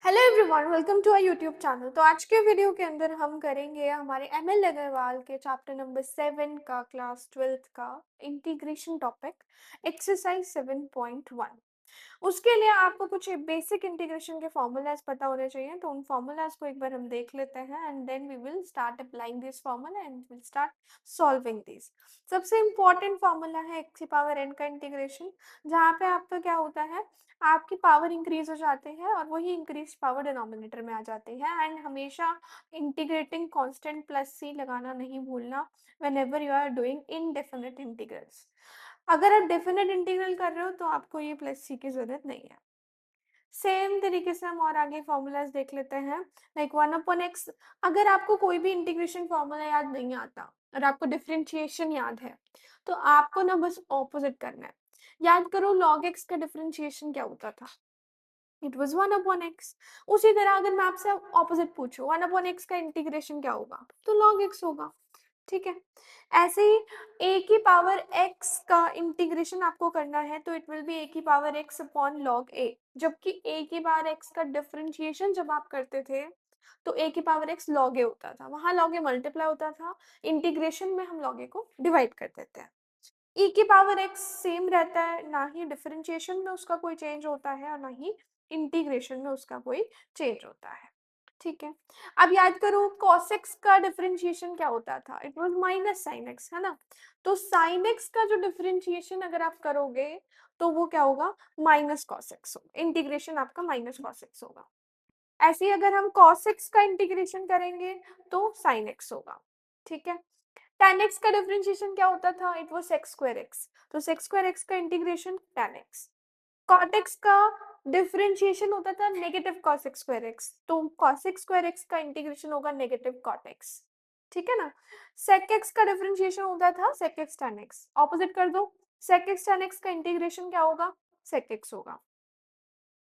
Hello everyone, welcome to our YouTube channel. तो आज के वीडियो के अंदर हम करेंगे हमारे एमएल अग्रवाल के चैप्टर नंबर 7 का क्लास 12th का इंटीग्रेशन टॉपिक एक्सरसाइज 7.1। उसके लिए आपको कुछ बेसिक इंटीग्रेशन के फॉर्मूलाज पता होने चाहिए, तो उन फॉर्मूलाज को एक बार हम देख लेते हैं and then we will start applying this formula and will start solving this. सबसे इंपॉर्टेंट फॉर्मूला है एक्स की पावर एन का इंटीग्रेशन, जहाँ पे आपका क्या होता है, आपकी पावर इंक्रीज हो जाती है और वही इंक्रीज पावर डिनोमिनेटर में आ जाती है। एंड हमेशा इंटीग्रेटिंग कांस्टेंट प्लस सी लगाना नहीं भूलना whenever you are doing indefinite integrals. अगर आप डेफिनेट इंटीग्रल कर रहे हो तो आपको ये प्लस सी की जरूरत नहीं है। सेम तरीके से हम और आगे फॉर्मूलाज देख लेते हैं। लाइक 1/x, अगर आपको कोई भी इंटीग्रेशन फॉर्मूला याद नहीं आता और आपको डिफरेंशिएशन याद है तो आपको ना बस ऑपोजिट करना है। याद करो log x का डिफरेंशिएशन क्या होता था, इट वॉज 1/x। उसी तरह अगर मैं आपसे ऑपोजिट पूछूं 1/x का इंटीग्रेशन क्या होगा तो log x होगा। ठीक है, ऐसे ही a की पावर x का इंटीग्रेशन आपको करना है तो इट विल बी a की power x upon log a। जबकि a की पावर x का डिफरेंशिएशन जब आप करते थे तो a की पावर x log a होता था, वहां log a मल्टीप्लाई होता था, इंटीग्रेशन में हम log a को डिवाइड कर देते हैं। e की पावर x सेम रहता है, ना ही डिफरेंशिएशन में उसका कोई चेंज होता है और ना ही इंटीग्रेशन में उसका कोई चेंज होता है। ठीक है, अब याद करो cos x का डिफरेंशिएशन क्या होता था, it was minus sine x, है ना। तो साइन x का जो डिफरेंशिएशन अगर आप करोगे तो वो क्या होगा, माइनस cos x होगा, इंटीग्रेशन आपका माइनस cos x होगा। ऐसे ही अगर हम cos x का इंटीग्रेशन करेंगे तो sin x होगा। ठीक है, tan x का डिफरेंशिएशन क्या होता था, it was sec square x, तो sec स्क्वायर x का integration tan x। cot x का डिफरेंशिएशन होता था negative cos x square x, तो cos x स्क्वायर x का इंटीग्रेशन होगा नेगेटिव cot x। ठीक है ना। sec x का डिफरेंशिएशन होता था sec x tan x, opposite कर दो, sec x tan x का इंटीग्रेशन क्या होगा, sec x होगा।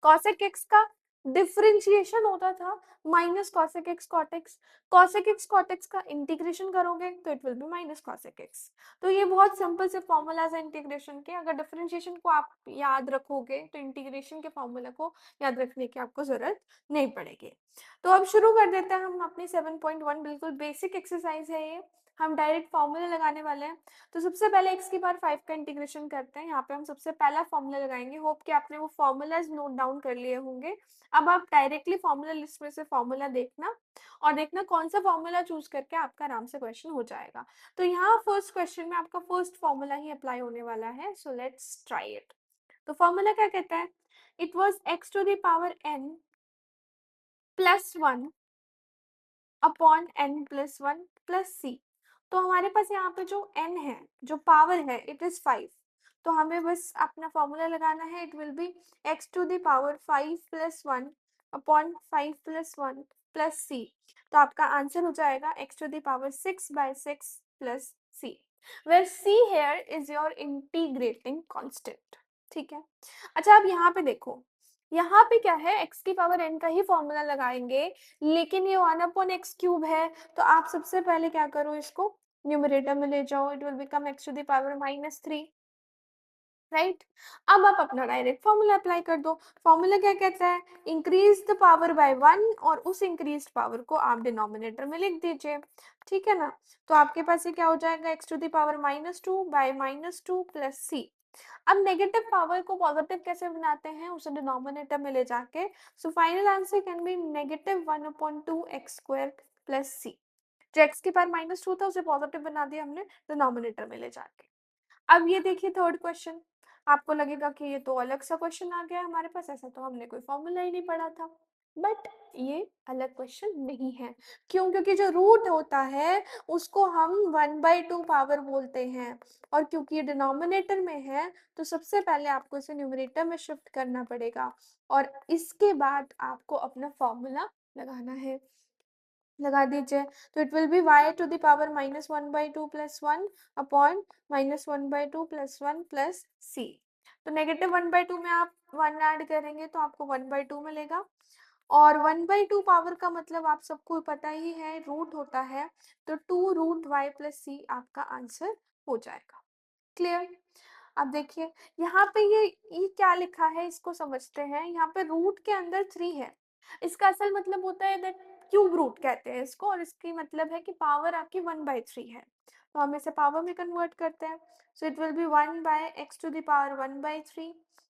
cosec x का डिफरेंशिएशन होता था minus cosec x cot x, cosec x cot x का इंटीग्रेशन करोगे तो it will B minus cosec x। तो ये बहुत सिंपल से फॉर्मूलाज है इंटीग्रेशन के, अगर डिफरेंशिएशन को आप याद रखोगे तो इंटीग्रेशन के फॉर्मूला को याद रखने की आपको जरूरत नहीं पड़ेगी। तो अब शुरू कर देते हैं हम अपनी 7.1, बिल्कुल बेसिक एक्सरसाइज है ये, हम डायरेक्ट फॉर्मूला लगाने वाले हैं। तो सबसे पहले x की पावर 5 का इंटीग्रेशन करते हैं। यहाँ पे हम सबसे पहला फॉर्मूला लगाएंगे, होप कि आपने वो फॉर्मूलाज नोट डाउन कर लिए होंगे। अब आप डायरेक्टली फॉर्मूला लिस्ट में से फॉर्मूला देखना और देखना कौन सा फॉर्मूला चूज करके आपका आराम से क्वेश्चन हो जाएगा। तो यहाँ फर्स्ट क्वेश्चन में आपका फर्स्ट फॉर्मूला ही अप्लाई होने वाला है, सो लेट्स ट्राई इट। तो फॉर्मूला क्या कहता है, it was x to the power n plus 1 upon n plus 1 plus C. तो हमारे पास यहाँ पे जो n है, जो पावर है, इट इज 5। तो हमें बस अपना फॉर्मूला लगाना है, it will be x to the power 5 plus 1 upon 5 plus 1 plus C. तो आपका आंसर हो जाएगा x to the power 6/6 plus C, where C here is your integrating constant. ठीक है, अच्छा अब यहाँ पे देखो, यहाँ पे क्या है, x की पावर n का ही फॉर्मूला लगाएंगे, लेकिन ये 1/x³ है, तो आप सबसे पहले क्या करो, इसको न्यूमरेटर में ले जाओ, it will become x to the power -3, right. अब आप अपना डायरेक्ट फॉर्मूला अप्लाई कर दो। फॉर्मूला क्या कहता है, इंक्रीज द पावर बाय 1 और उस इंक्रीज पावर को आप डिनोमिनेटर में लिख दीजिए। ठीक है ना, तो आपके पास ये क्या हो जाएगा, x to the power -2 by -2 plus C. अब नेगेटिव पावर को पॉजिटिव कैसे बनाते हैं, उसे डिनोमिनेटर में ले जाके, so final answer can be -1/2x² plus C. जो x की पावर -2 था उसे पॉजिटिव बना दिया हमने डिनोमिनेटर में ले जाके। अब ये देखिए थर्ड क्वेश्चन, आपको लगेगा कि ये तो अलग सा क्वेश्चन आ गया हमारे पास, ऐसा तो हमने कोई फॉर्मूला ही नहीं पढ़ा था। बट ये अलग क्वेश्चन नहीं है, क्यों, क्योंकि जो रूट होता है उसको हम 1/2 पावर बोलते हैं, और क्योंकि ये डिनोमिनेटर में है तो सबसे पहले आपको इसे न्यूमरेटर में शिफ्ट करना पड़ेगा और इसके बाद आपको अपना फॉर्मूला लगाना है। लगा दीजिए, तो it will be y to the power -1/2 plus 1 upon -1/2 plus 1 plus C. तो -1/2 में आप 1 ऐड करेंगे तो आपको 1/2 मिलेगा, और 1/2 पावर का मतलब आप सबको पता ही है, रूट होता है, तो 2√y प्लस सी आपका आंसर हो जाएगा। क्लियर। अब देखिए यहाँ पे ये क्या लिखा है, इसको समझते हैं। यहाँ पे रूट के अंदर 3 है, इसका असल मतलब होता है दैट क्यूब रूट कहते हैं इसको, और इसकी मतलब है कि पावर आपकी 1/3 है, तो हम इसे पावर में कन्वर्ट करते हैं। So it will be 1/x⁻1/3।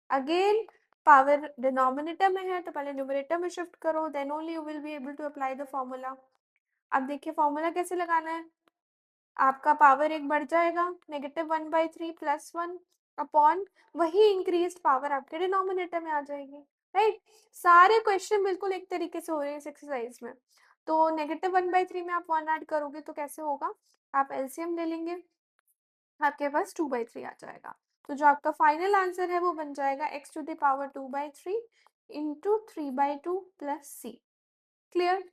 Again power denominator में है तो पहले न्यूमरेटर में शिफ्ट करो, then only you will be able to apply the formula. अब देखिए फॉर्मूला कैसे लगाना है। आपका पावर एक बढ़ जाएगा, -1/3 +1 अपॉन वही इंक्रीज पावर आपके डिनोमिनेटर में आ जाएगी, राइट। सारे क्वेश्चन बिल्कुल एक तरीके से हो रहे हैं इस एक्सरसाइज में। तो -1/3 में आप 1 ऐड करोगे तो कैसे होगा, आप एलसीएम ले लेंगे, आपके पास 2/3 आ जाएगा। तो जो आपका फाइनल आंसर है वो बन जाएगा x⁻2/3 into 3/2 plus C. Clear.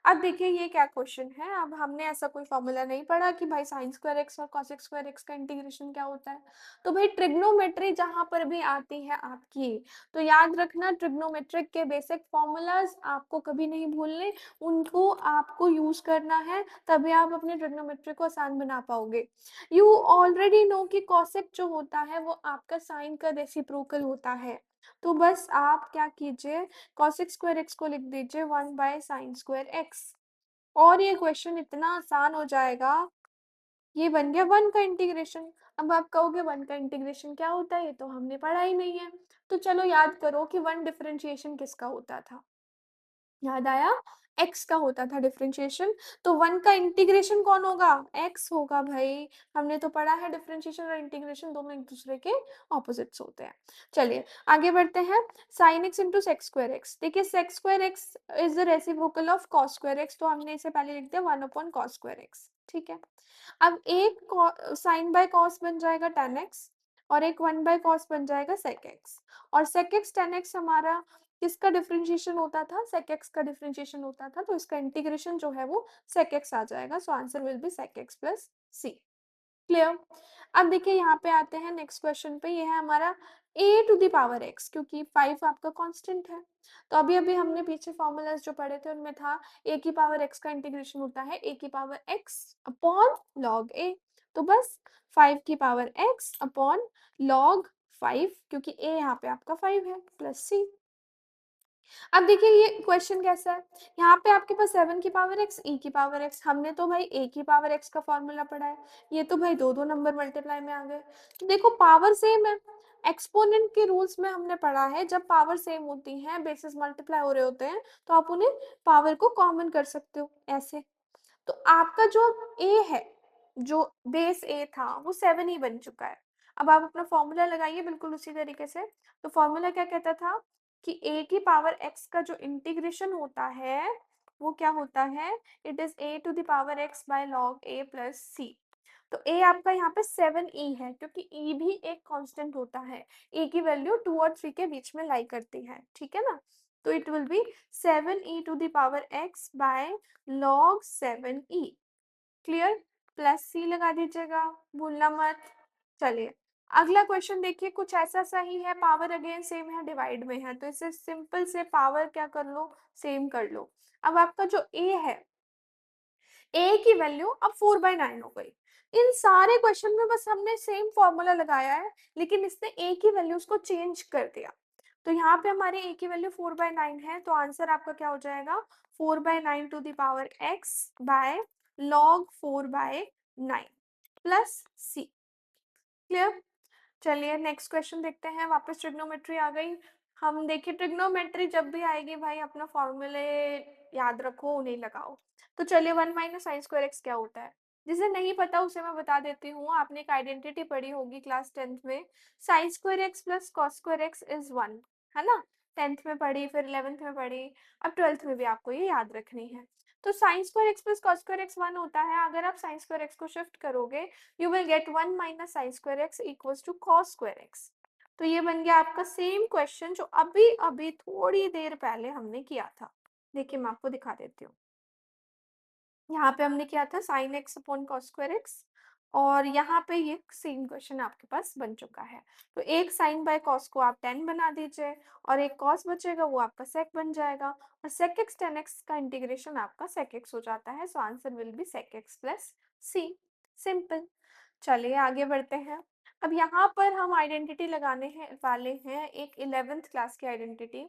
अब देखिए ये क्या क्वेश्चन है, अब हमने ऐसा कोई फॉर्मूला नहीं पढ़ा कि भाई साइन स्क्वायर एक्स और कॉस स्क्वायर एक्स का इंटीग्रेशन क्या होता है। तो भाई ट्रिग्नोमेट्री जहां पर भी आती है आपकी, तो याद रखना ट्रिग्नोमेट्रिक के बेसिक फॉर्मूलाज आपको कभी नहीं भूलने, उनको आपको यूज करना है, तभी आप अपने ट्रिग्नोमेट्री को आसान बना पाओगे। यू ऑलरेडी नो कि कॉसेक जो होता है वो आपका साइन का रेसिप्रोकल होता है। तो बस आप क्या कीजिए, cosec स्क्वायर एक्स को लिख दीजिए 1/sin स्क्वायर एक्स, और ये क्वेश्चन इतना आसान हो जाएगा। ये बन गया 1 का इंटीग्रेशन। अब आप कहोगे 1 का इंटीग्रेशन क्या होता है, ये तो हमने पढ़ा ही नहीं है। तो चलो याद करो कि 1 डिफरेंशिएशन किसका होता था, याद आया, x का होता था डिफरेंशिएशन। तो 1 का इंटीग्रेशन कौन होगा, x होगा भाई। हमने तो पढ़ा है डिफरेंशिएशन और इंटीग्रेशन दोनों एक दूसरे के ऑपोजिट्स होते हैं। चलिए आगे बढ़ते हैं। sin x into sec square x, देखिए sec square x is the reciprocal of cos square x, तो हमने इसे पहले लिख दिया 1/cos स्क्वायर एक्स, ठीक है। अब एक साइन बाय कॉस बन जाएगा tan x, और एक 1/cos बन जाएगा sec x, और sec x tan x हमारा किसका डिफरेंशिएशन होता था, sec x का डिफरेंशिएशन होता था, तो इसका इंटीग्रेशन जो है वो sec x आ जाएगा। सो answer will B sec x plus c। Clear. अब देखिए यहाँ पे आते हैं नेक्स्ट क्वेश्चन पे, ये है हमारा a⁻x, क्योंकि 5 आपका कांस्टेंट है। तो अभी अभी हमने पीछे फॉर्मूलाज जो पढ़े थे उनमें था a⁻x का इंटीग्रेशन होता है a⁻x अपॉन log a। तो बस 5⁻x अपॉन log 5, क्योंकि a यहाँ पे आपका 5 है, प्लस c। अब देखिए ये क्वेश्चन कैसा है, यहाँ पे आपके पास 7⁻x e⁻x, हमने तो भाई a⁻x का फॉर्मूला पढ़ा है, ये तो भाई दो दो नंबर मल्टीप्लाई में आ गए। तो देखो पावर सेम है, एक्सपोनेंट के रूल्स में हमने पढ़ा है जब पावर सेम होती हैं, बेसिस मल्टीप्लाई हो रहे होते हैं, तो आप उन्हें पावर को कॉमन कर सकते हो ऐसे। तो आपका जो a है, जो बेस a था वो 7 ही बन चुका है। अब आप अपना फॉर्मूला लगाइए बिल्कुल उसी तरीके से। तो फॉर्मूला क्या कहता था कि a⁻x का जो इंटीग्रेशन होता है वो क्या होता है, it is a⁻x by log a plus c। तो a आपका यहाँ पे 7e है, क्योंकि e भी एक कांस्टेंट होता है, a की वैल्यू 2 और 3 के बीच में लाई करती है, ठीक है ना। तो it will be 7e⁻x by log 7e। Clear. Plus c लगा दीजिएगा, भूलना मत। चलिए अगला क्वेश्चन देखिए, कुछ ऐसा सही है, पावर अगेन सेम है, डिवाइड में है, तो इसे सिंपल से पावर क्या कर लो, सेम कर लो। अब आपका जो a है, a की वैल्यू अब 4/9 हो गई। इन सारे क्वेश्चन में बस हमने सेम फॉर्मूला लगाया है, लेकिन इसने a की वैल्यूज को चेंज कर दिया। तो यहाँ पे हमारे a की वैल्यू 4/9 है, तो आंसर आपका क्या हो जाएगा, 4/9 to the power x by log 4/9 plus c। Clear. चलिए नेक्स्ट क्वेश्चन देखते हैं, वापस ट्रिग्नोमेट्री आ गई। हम देखिए ट्रिग्नोमेट्री जब भी आएगी भाई अपना फॉर्मूले याद रखो, उन्हें लगाओ। तो चलिए 1 - sin² x क्या होता है, जिसे नहीं पता उसे मैं बता देती हूँ। आपने एक आइडेंटिटी पढ़ी होगी क्लास 10th में, sin² x plus cos² x is 1, है ना। 10th में पढ़ी, फिर 11th में पढ़ी, अब 12th में भी आपको ये याद रखनी है। तो sin² x plus cos² x 1 होता है, अगर आप sin² x को शिफ्ट करोगे you will get 1 - sin² x equals to cos²x। तो ये बन गया आपका सेम क्वेश्चन जो अभी अभी थोड़ी देर पहले हमने किया था। देखिए मैं आपको दिखा देती हूँ, यहाँ पे हमने किया था sin x अपॉन cos²x, और यहाँ पे ये सेम क्वेश्चन आपके पास बन चुका है। तो एक sin बाय cos को आप tan बना दीजिए, और एक cos बचेगा वो आपका sec बन जाएगा, और sec x tan x का इंटीग्रेशन आपका sec x हो जाता है। सो answer will B sec x plus c। Simple. चलिए आगे बढ़ते हैं। अब यहाँ पर हम आइडेंटिटी लगाने हैं वाले हैं एक 11th क्लास की आइडेंटिटी।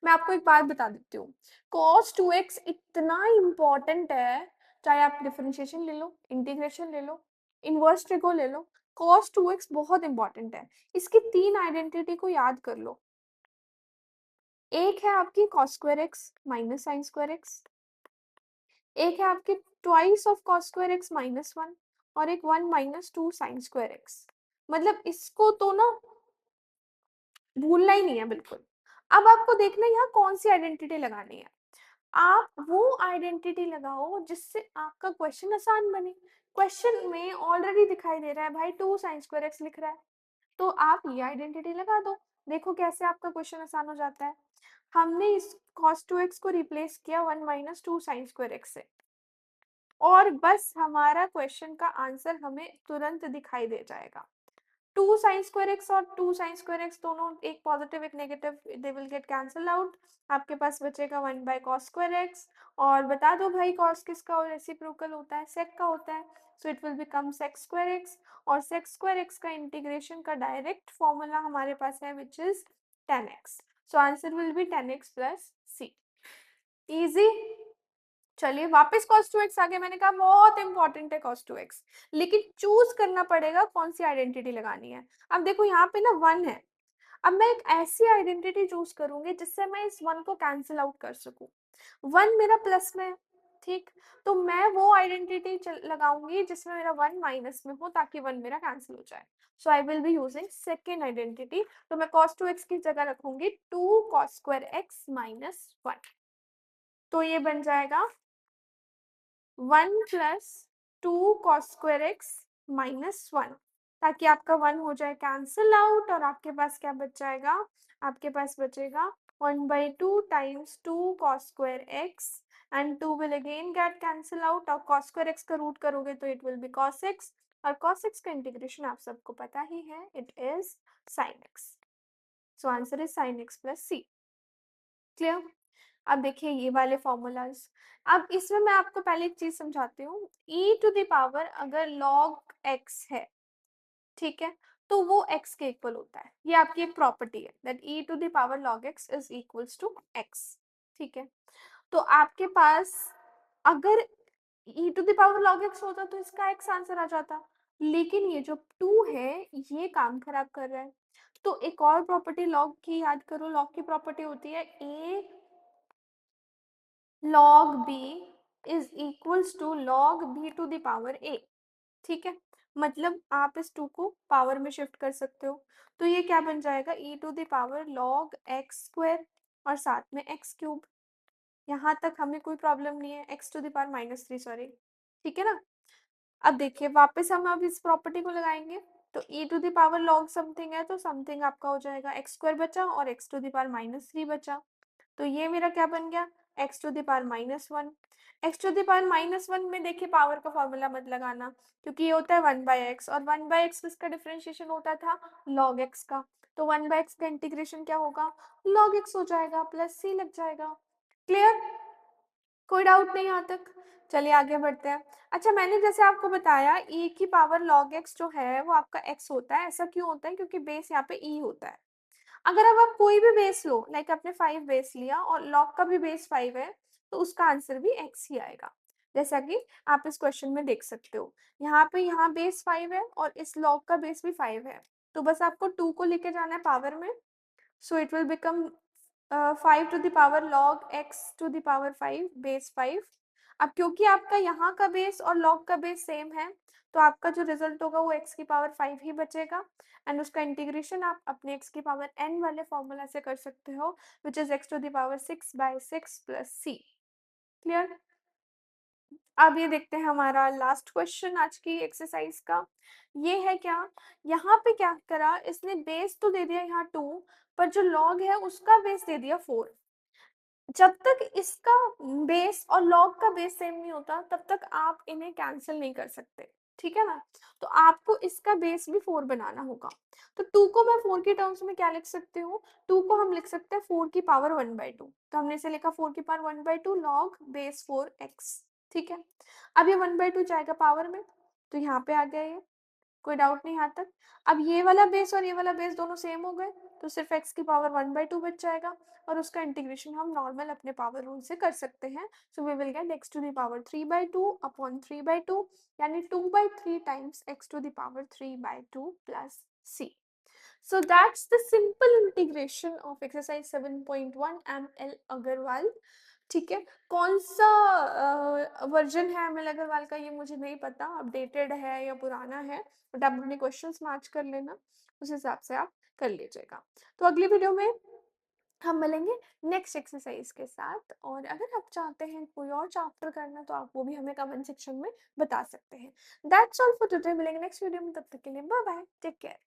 मैं आपको एक बात बता देती हूँ, cos 2x इतना इम्पोर्टेंट है, चाहे आप डिफरेंशिएशन ले लो, इंटीग्रेशन ले लो, इनवर्स ट्रिगो ले लो, cos 2x बहुत इंपॉर्टेंट है। इसकी 3 आइडेंटिटी को याद कर लो। एक है आपकी cos square x minus sine square x, एक है आपकी twice of cos square x minus one, और एक 1 minus two sine square x. मतलब इसको तो ना भूलना ही नहीं है बिल्कुल। अब आपको देखना है यहाँ कौन सी आइडेंटिटी लगानी है। आप वो आइडेंटिटी लगाओ जिससे आपका क्वेश्चन आसान बने। क्वेश्चन में ऑलरेडी दिखाई दे रहा है भाई 2 साइन स्क्वायर एक्स लिख रहा है, तो आप ये आइडेंटिटी लगा दो। देखो कैसे आपका क्वेश्चन आसान हो जाता है। हमने इस cos 2x को रिप्लेस किया 1 minus two sine square x से, और बस हमारा क्वेश्चन का आंसर हमें तुरंत दिखाई दे जाएगा। 2 साइन स्क्वायर एक्स और 2 साइन स्क्वायर एक्स दोनों, एक पॉजिटिव एक negative, they will get cancel out. आपके पास बचेगा 1 बाय cos स्क्वायर एक्स। और बता दो भाई cos किसका और रेसिप्रोकल होता है, sec का होता है, so it will become sec square x. और sec स्क्वायर एक्स का इंटीग्रेशन का डायरेक्ट फॉर्मूला हमारे पास है which is 10x, so answer will be 10x plus C. Easy. चलिए वापस cos 2x आ गया, मैंने कहा बहुत इंपॉर्टेंट है cos 2x, लेकिन चूज करना पड़ेगा कौन सी आइडेंटिटी लगानी है। अब देखो यहाँ पे ना 1 है, अब मैं एक ऐसी आइडेंटिटी चूज करूंगी जिससे मैं इस 1 को कैंसिल आउट कर सकूं। 1 मेरा प्लस में है, ठीक, तो मैं वो आइडेंटिटी लगाऊंगी जिसमें मेरा 1 माइनस में हो ताकि 1 मेरा कैंसिल हो जाए। So I will be using second identity. तो मैं cos 2x की जगह रखूंगी 2 cos स्क्वायर एक्स माइनस 1, तो ये बन जाएगा 1 plus 2 cos square x minus 1, ताकि आपका 1 हो जाए कैंसिल आउट, और आपके पास क्या बच जाएगा, आपके पास बचेगा 1 by 2 times 2 cos square x, and 2 will again get cancel out, और cos स्क्वायर एक्स का रूट करोगे तो it will be cos x, और cos x का इंटीग्रेशन आप सबको पता ही है, it is sin x। So answer is sin x plus C. Clear. अब देखिए ये वाले फॉर्मूलाज। अब इसमें मैं आपको पहले एक चीज समझाती हूँ, e टू द पावर अगर log x है, ठीक है, तो वो x के इक्वल होता है। ये आपकी एक प्रॉपर्टी है that e to the power log x is equals to x, ठीक है। तो आपके पास अगर e to the power log x होता तो इसका x आंसर आ जाता, लेकिन ये जो 2 है ये काम खराब कर रहा है। तो एक और प्रॉपर्टी log की याद करो, log की प्रॉपर्टी होती है a log b is equals to log b to the power a, ठीक है। मतलब आप इस 2 को पावर में शिफ्ट कर सकते हो, तो ये क्या बन जाएगा e to the power log x square और साथ में x क्यूब। यहाँ तक हमें कोई प्रॉब्लम नहीं है, x to the power minus 3 sorry, ठीक है ना। अब देखिए वापस हम अब इस प्रॉपर्टी को लगाएंगे, तो e to the power log something है तो समथिंग आपका हो जाएगा x स्क्वायर बचा और x to the power minus 3 बचा, तो ये मेरा क्या बन गया x to the power minus 1। x to the power minus 1 में देखिए पावर का फॉर्मूला मत लगाना, क्योंकि ये होता है 1 बाई एक्स, और 1 बाई एक्स किसका डिफरेंशिएशन होता था, log x का, तो 1 बाई एक्स का इंटीग्रेशन क्या होगा, log x हो जाएगा प्लस c लग जाएगा। क्लियर, कोई डाउट नहीं यहाँ तक। चलिए आगे बढ़ते हैं। अच्छा मैंने जैसे आपको बताया e की पावर log x जो है वो आपका x होता है, ऐसा क्यों होता है, क्योंकि बेस यहाँ पे e होता है। अगर अब आप कोई भी बेस लो, लाइक आपने 5 बेस लिया और log का भी बेस 5 है, तो उसका आंसर भी x ही आएगा, जैसा कि आप इस क्वेश्चन में देख सकते हो। यहाँ पे यहाँ बेस 5 है और इस log का बेस भी 5 है, तो बस आपको 2 को लेके जाना है पावर में, so it will become 5 to the power log x to the power 5 base 5। अब क्योंकि आपका यहाँ का बेस और log का बेस सेम है, तो आपका जो रिजल्ट होगा वो x की पावर 5 ही बचेगा, एंड उसका इंटीग्रेशन आप अपने x की पावर n वाले फॉर्मूला से कर सकते हो, which is x to the power 6 by 6 plus c। Clear. अब ये देखते हैं हमारा लास्ट क्वेश्चन आज की एक्सरसाइज का। ये है क्या, यहाँ पे क्या करा इसने, बेस तो दे दिया यहाँ 2, पर जो log है उसका बेस दे दिया 4। जब तक इसका बेस और log का बेस सेम नहीं होता तब तक आप इन्हें कैंसिल नहीं कर सकते, ठीक है ना। तो आपको इसका बेस भी 4 बनाना होगा। तो 2 को मैं 4 के टर्म्स में क्या लिख सकती हूँ, 2 को हम लिख सकते हैं 4 की पावर 1/2, तो हमने इसे लिखा 4 की पावर 1/2 log बेस 4x, ठीक है। अब ये 1/2 जाएगा पावर में, तो यहाँ पे आ गया ये, कोई डाउट नहीं यहाँ तक? अब ये वाला बेस और ये वाला बेस दोनों सेम हो गए, तो सिर्फ x की पावर 1/2 बच जाएगा और उसका इंटीग्रेशन हम नॉर्मल अपने पावर रूल से कर सकते हैं। So we will get x to the power 3/2 upon 3/2, यानी 2/3 times x to the power 3/2 plus c. So that's the simple integration of exercise 7.1 ML Agarwal. ठीक है, कौन सा वर्जन है एमएल अग्रवाल का ये मुझे नहीं पता, अपडेटेड है या पुराना है, बट आप अपने क्वेश्चंस मैच कर लेना, उस हिसाब से आप कर लीजिएगा। तो अगली वीडियो में हम मिलेंगे नेक्स्ट एक्सरसाइज के साथ, और अगर आप चाहते हैं कोई और चैप्टर करना तो आप वो भी हमें कमेंट सेक्शन में बता सकते हैं। दैट्स ऑल फॉर टुडे, मिलेंगे नेक्स्ट वीडियो में, तब तक के लिए बाय बाय, टेक केयर।